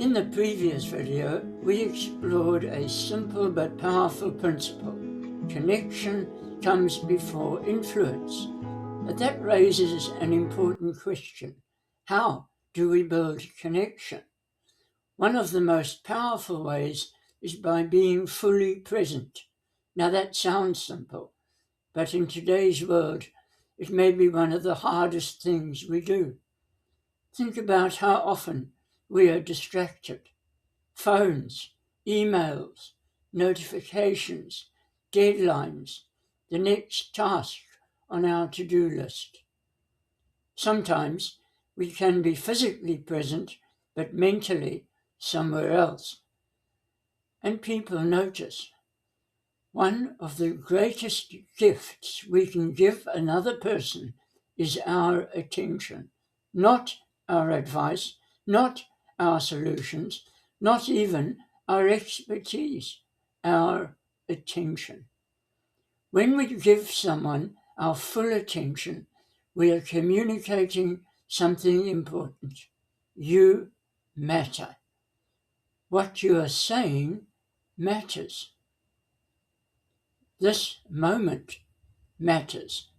In the previous video, we explored a simple but powerful principle. Connection comes before influence. But that raises an important question. How do we build connection? One of the most powerful ways is by being fully present. Now that sounds simple, but in today's world, it may be one of the hardest things we do. Think about how often we are distracted. Phones, emails, notifications, deadlines, the next task on our to-do list. Sometimes we can be physically present, but mentally somewhere else. And people notice. One of the greatest gifts we can give another person is our attention, not our advice, not our solutions, not even our expertise, our attention. When we give someone our full attention, we are communicating something important. You matter. What you are saying matters. This moment matters.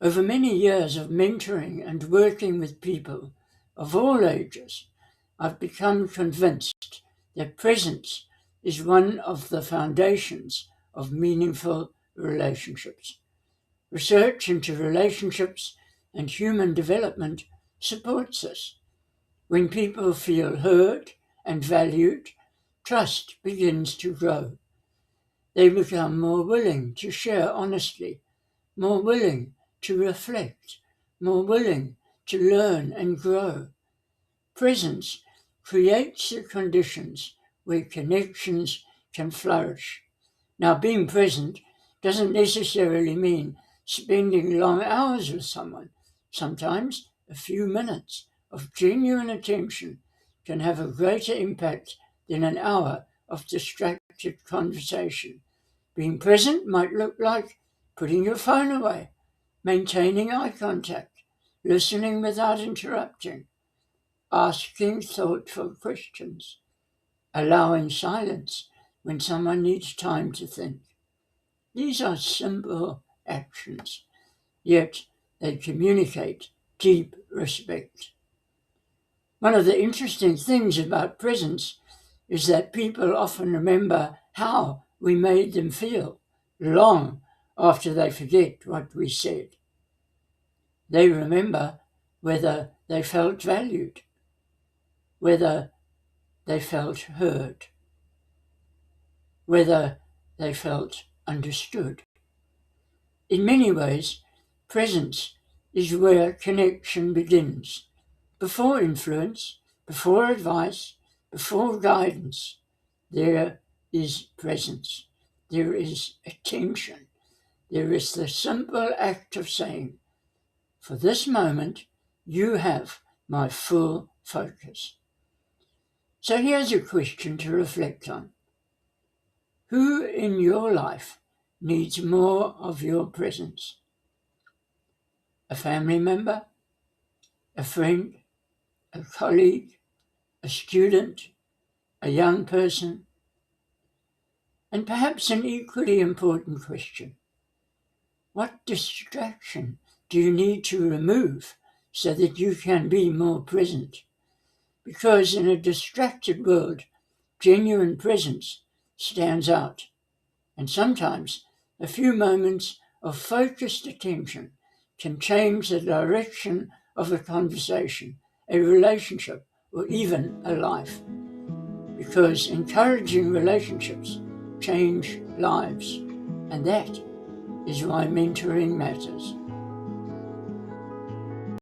Over many years of mentoring and working with people of all ages, I've become convinced that presence is one of the foundations of meaningful relationships. Research into relationships and human development supports this. When people feel heard and valued, trust begins to grow. They become more willing to share honestly, more willing to reflect, more willing to learn and grow. Presence creates the conditions where connections can flourish. Now, being present doesn't necessarily mean spending long hours with someone. Sometimes a few minutes of genuine attention can have a greater impact than an hour of distracted conversation. Being present might look like putting your phone away, maintaining eye contact, listening without interrupting, asking thoughtful questions, allowing silence when someone needs time to think. These are simple actions, yet they communicate deep respect. One of the interesting things about presence is that people often remember how we made them feel long after they forget what we said. They remember whether they felt valued, whether they felt heard, whether they felt understood. In many ways, presence is where connection begins. Before influence, before advice, before guidance, there is presence. There is attention. There is the simple act of saying, for this moment, you have my full focus. So here's a question to reflect on. Who in your life needs more of your presence? A family member? A friend? A colleague? A student? A young person? And perhaps an equally important question. What distraction do you need to remove so that you can be more present? Because in a distracted world, genuine presence stands out. And sometimes a few moments of focused attention can change the direction of a conversation, a relationship, or even a life. Because encouraging relationships change lives. And that is why mentoring matters.